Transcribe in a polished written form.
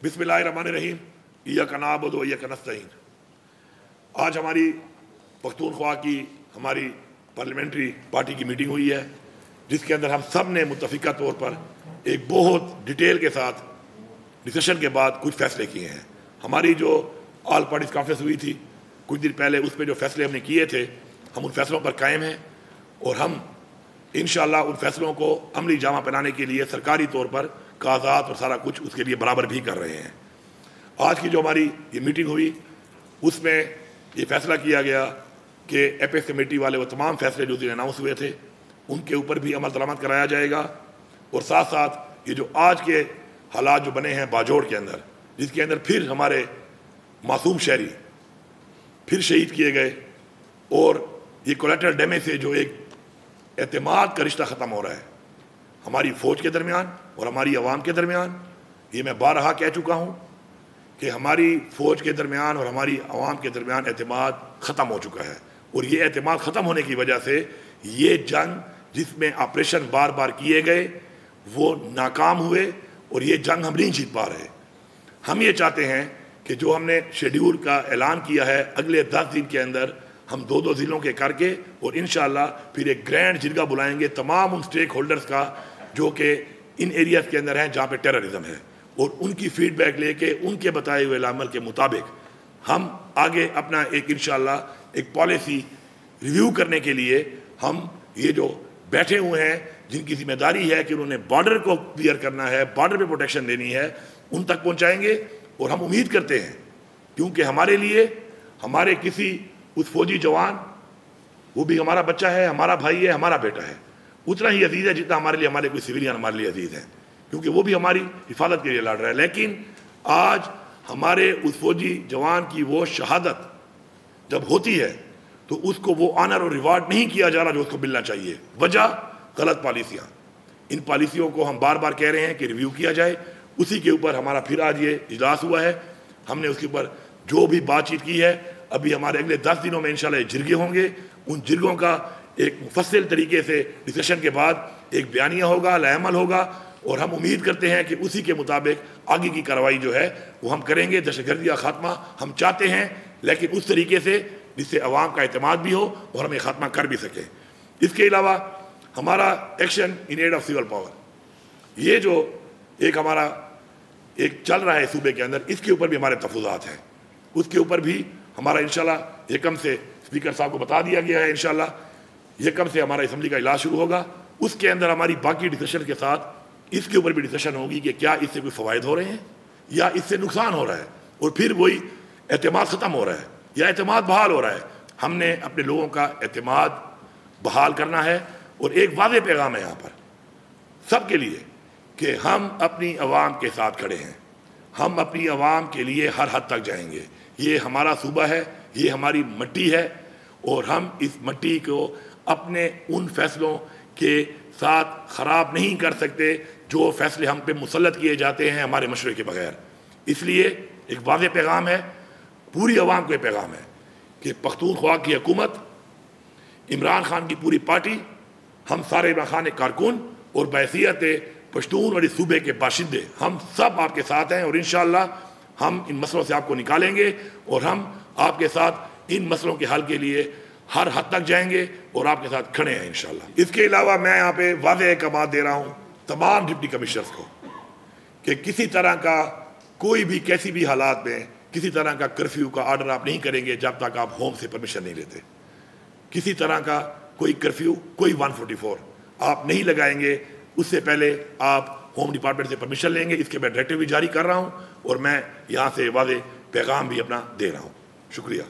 बिस्मिल्लाहिर्रहमानिर्रहीम, इय्याका नअबुदु व इय्याका नस्तईन। आज हमारी पख्तूनख्वा की हमारी पार्लियामेंट्री पार्टी की मीटिंग हुई है, जिसके अंदर हम सब ने मुत्तफ़िका तौर पर एक बहुत डिटेल के साथ डिस्कशन के बाद कुछ फैसले किए हैं। हमारी जो ऑल पार्टीज कॉन्फ्रेंस हुई थी कुछ दिन पहले, उस पर जो फैसले हमने किए थे, हम उन फैसलों पर कायम हैं और हम इंशाअल्लाह उन फैसलों को अमली जामा पहनाने के लिए सरकारी तौर पर कागजात और सारा कुछ उसके लिए बराबर भी कर रहे हैं। आज की जो हमारी ये मीटिंग हुई, उसमें ये फैसला किया गया कि एपेक्स कमेटी वाले वो तमाम फैसले जो अनाउंस हुए थे उनके ऊपर भी अमल दरामद कराया जाएगा। और साथ साथ ये जो आज के हालात जो बने हैं बाजोड़ के अंदर, जिसके अंदर फिर हमारे मासूम शहरी फिर शहीद किए गए और ये कोलेटरल डैमेज से जो एक एतमाद का रिश्ता ख़त्म हो रहा है हमारी फ़ौज के दरमियान और हमारी आवाम के दरमियान। ये मैं बारहा कह चुका हूँ कि हमारी फ़ौज के दरमियान और हमारी आवाम के दरमियान एतमाद ख़त्म हो चुका है। और ये एतमाद ख़त्म होने की वजह से ये जंग जिसमें ऑपरेशन बार बार किए गए वो नाकाम हुए और ये जंग हम नहीं जीत पा रहे। हम ये चाहते हैं कि जो हमने शेड्यूल का ऐलान किया है अगले 10 दिन के अंदर हम 2-2 ज़िलों के करके और इंशाअल्लाह फिर एक ग्रैंड जिरगा बुलाएंगे तमाम उन स्टेक होल्डर्स का जो कि इन एरियाज़ के अंदर हैं जहाँ पे टेररिज्म है, और उनकी फीडबैक लेके उनके बताए हुए अमल के मुताबिक हम आगे अपना एक इंशाअल्लाह एक पॉलिसी रिव्यू करने के लिए हम ये जो बैठे हुए हैं जिनकी जिम्मेदारी है कि उन्होंने बॉर्डर को क्लियर करना है, बॉर्डर पे प्रोटेक्शन देनी है, उन तक पहुँचाएँगे। और हम उम्मीद करते हैं क्योंकि हमारे लिए हमारे किसी उस फौजी जवान, वो भी हमारा बच्चा है, हमारा भाई है, हमारा बेटा है, उतना ही अजीज़ है जितना हमारे लिए हमारे कोई सिविलियन हमारे लिए अजीज़ है, क्योंकि वो भी हमारी हिफाजत के लिए लड़ रहा है। लेकिन आज हमारे उस फौजी जवान की वो शहादत जब होती है तो उसको वो ऑनर और रिवार्ड नहीं किया जा रहा जो उसको मिलना चाहिए। वजह गलत पॉलिसियाँ। इन पॉलिसियों को हम बार बार कह रहे हैं कि रिव्यू किया जाए। उसी के ऊपर हमारा फिर आज ये इजलास हुआ है। हमने उसके ऊपर जो भी बातचीत की है, अभी हमारे अगले 10 दिनों में इंशाल्लाह ये जिरगे होंगे। उन जिरगों का एक मुफस्सिल तरीके से डिस्कशन के बाद एक बयानिया होगा, लाएमल होगा, और हम उम्मीद करते हैं कि उसी के मुताबिक आगे की कार्रवाई जो है वो हम करेंगे। दहशतगर्दी का खात्मा हम चाहते हैं, लेकिन उस तरीके से जिससे अवाम का एतमाद भी हो और हम खात्मा कर भी सकें। इसके अलावा हमारा action in aid of civil power, ये जो एक हमारा एक चल रहा है सूबे के अंदर, इसके ऊपर भी हमारे तफूज़ात हैं। उसके ऊपर भी हमारा इंशाल्लाह एकम से स्पीकर साहब को बता दिया गया है, इंशाल्लाह एकम से हमारा असम्बली का इजलास शुरू होगा। उसके अंदर हमारी बाकी डिस्कशन के साथ इसके ऊपर भी डिस्कशन होगी कि क्या इससे कोई फ़वायद हो रहे हैं या इससे नुकसान हो रहा है, और फिर वही एतमाद ख़त्म हो रहा है या एतमाद बहाल हो रहा है। हमने अपने लोगों का एतमाद बहाल करना है। और एक वाज़ेह पैगाम है यहाँ पर सबके लिए कि हम अपनी आवाम के साथ खड़े हैं, हम अपनी आवाम के लिए हर हद तक जाएंगे। ये हमारा सूबा है, ये हमारी मट्टी है, और हम इस मट्टी को अपने उन फैसलों के साथ ख़राब नहीं कर सकते जो फैसले हम पे मुसल्लत किए जाते हैं हमारे मशवरे के बगैर। इसलिए एक वाज़ेह पैगाम है, पूरी आवाम को पैगाम है कि पख्तूनख्वा की हुकूमत, इमरान खान की पूरी पार्टी, हम सारे इमरान खान के कारकुन और बैसियत पश्तून और इस सूबे के बाशिंदे, हम सब आपके साथ हैं। और इंशाअल्लाह हम इन मसलों से आपको निकालेंगे और हम आपके साथ इन मसलों के हल के लिए हर हद तक जाएंगे और आपके साथ खड़े हैं इंशाअल्लाह। इसके अलावा मैं यहाँ पे वाज़ेह अहकाम दे रहा हूँ तमाम डिप्टी कमिश्नर्स को कि किसी तरह का कोई भी कैसी भी हालात में किसी तरह का कर्फ्यू का ऑर्डर आप नहीं करेंगे जब तक आप होम से परमिशन नहीं लेते। किसी तरह का कोई कर्फ्यू, कोई 144 आप नहीं लगाएंगे, उससे पहले आप होम डिपार्टमेंट से परमिशन लेंगे। इसके मैं डायरेक्टिव भी जारी कर रहा हूँ और मैं यहाँ से वाज़ेह पैगाम भी अपना दे रहा हूँ। शुक्रिया।